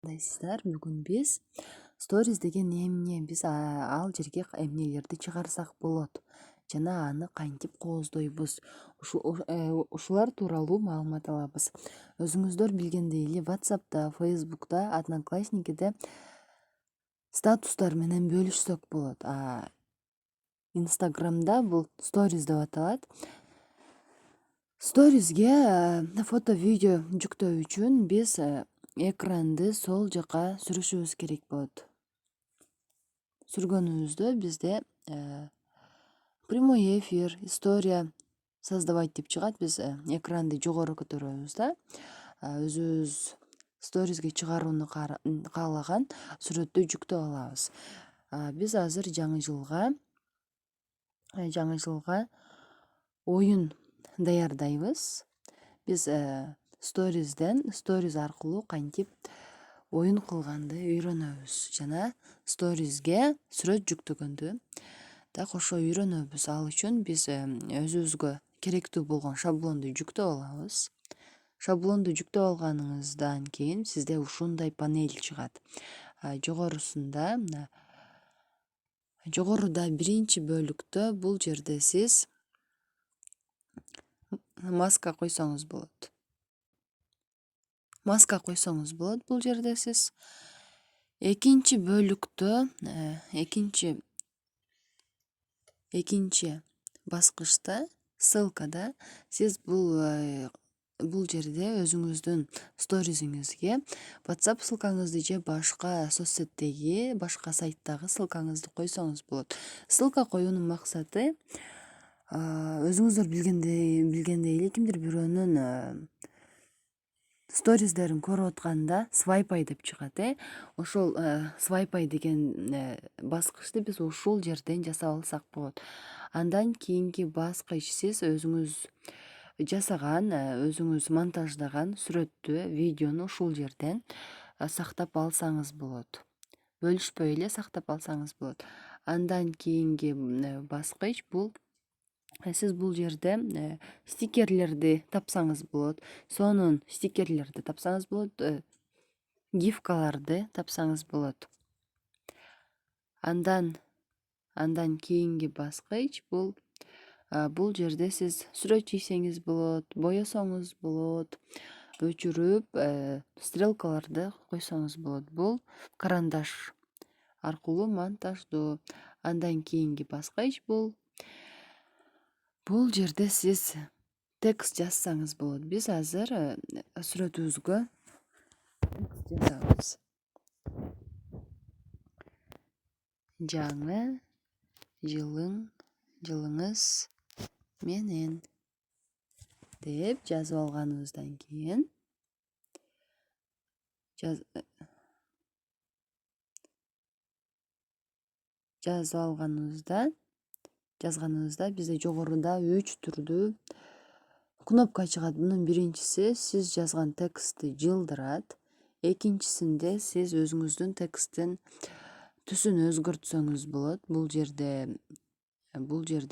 Сиздер бүгүн биз stories деген эмне, биз ал жерге эмнелерди чыгарсак болот жана аны кантип кооздойбуз, ушулар тууралуу маалымат алабыз. Өзүңүздөр билгендей эле WhatsApp'та, Facebook'та, Одноклассникиде статустар менен бөлүшсөк болот. Instagram'да бул stories деп аталат. Storiesге фото, видео жүктөө үчүн биз экранды сол жака сүрүшүбүз керек болот. Сүргөнүбүздө бизде прямой эфир, история создавать деп чыгат. Биз экранды жогору көтөрөбүз да, өзүбүз storiesге чыгарууну каалаган сүрөттү жүктөп алабыз. Биз азыр жаңы жылга оюн даярдайбыз. Биз stories аркылуу кантип оюн кылганды үйрөнөбүз жана storiesге сүрөт жүктөгөндү да кошо үйрөнөбүз. Ал үчүн биз өзүбүзгө керектүү болгон шаблонду жүктөп алабыз. Шаблонду жүктөп алганыңыздан кийин сизде ушундай панель чыгат. Жогоруда биринчи бөлүктө бул жерде сиз маска койсоңуз болот. Бул жерде сиз экинчи бөлүктө, экинчи баскычта, ссылкада сиз бул жерде өзүңүздүн сториesиңизге WhatsApp ссылкаңызды же башка соцсеттеги, башка сайттагы ссылкаңызды койсоңуз болот. Ссылка коюунун максаты өзүңүздөр билгендей эле кимдир бирөөнүн сториесдерин көрүп атканда свайпай деп чыгат. Ошол свайпай деген баскычты биз ушул жерден жасап алсак болот. Андан кийинки баскыч сиз өзүңүз жасаган, өзүңүз монтаждаган сүрөттү, видеону ушул жерден сактап алсаңыз болот. Бөлүшпөй эле сактап алсаңыз болот. Андан кийинки баскыч бул сиз бул жерде стикерлерди тапсаңыз болот. Сонун стикерлерди тапсаңыз болот, гифкаларды тапсаңыз болот. Андан кийинки баскыч бул жерде сиз сүрөт чийсеңиз болот, боесоңуз болот, өчүрүп стрелкаларды койсоңуз болот. Бул карандаш аркылуу монтаждоо. Андан кийинки баскыч бул жерде сиз текст жазсаңыз болот. Биз азыр сүрөтүбүзгө текст жазабыз. Жаңы жылыңыз менен деп жазып алганыбыздан кийин жазганыбызда бизде жогоруда 3 түрдүү кнопка чыгат. Мунун биринчиси сиз жазган текстти жылдырат. Экинчисинде сиз өзүңүздүн тексттин түсүн өзгөртсөңүз болот. Бул жерде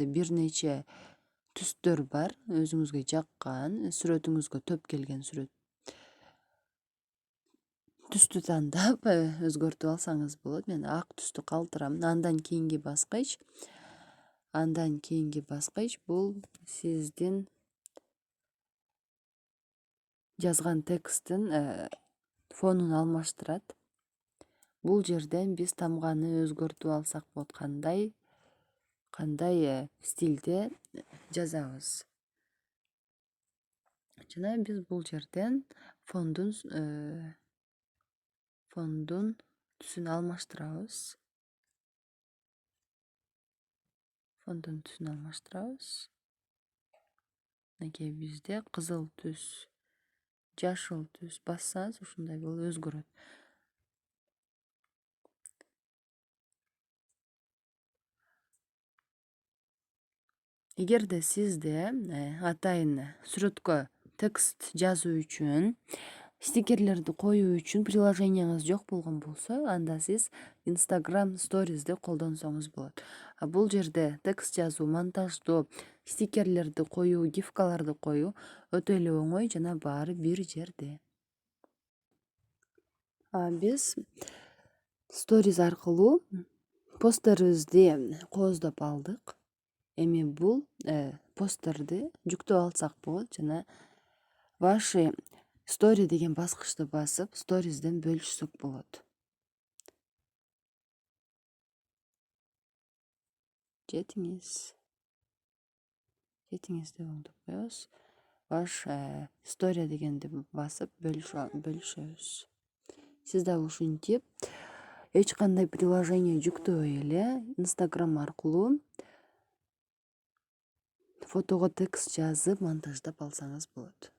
бир нече түстөр бар. Өзүңүзгө жаккан, сүрөтүңүзгө төп келген түстү тандап өзгөртүп алсаңыз болот. Мен ак түстү калтырам. Андан кийинки баскыч бул сиздин жазган тексттин фонун алмаштырат. Бул жерден биз тамганы өзгөртүп алсак болот. Кандай стилде жазабыз. Жана биз бул жерден фондун түсүн алмаштырабыз. Мынакей бизде кызыл түс, жашыл түс бассаңыз ушундай болуп өзгөрөт. Эгерде сизде атайын сүрөткө текст жазуу үчүн, стикерлерди коюу үчүн приложенияңыз жок болгон болсо, анда сиз Instagram storiesди колдонсоңуз болот. Бул жерде текст жазуу, монтаждоо, стикерлерди коюу, гифкаларды коюу өтө эле оңой жана баары бир жерде. Биз stories аркылуу посттерибизди кооздоп алдык. Эми бул посттерди жүктөп алсак болот жана ваши story деген баскычты басып, storiesден бөлүшсөк болот. Жетиңиз деп оңдоп коебуз. Ваш story дегенди басып бөлүшөбүз. Сиз дагы ушинтип эч кандай приложение жүктөбөй эле Instagram аркылуу фотого текст жазып монтаждап алсаңыз болот.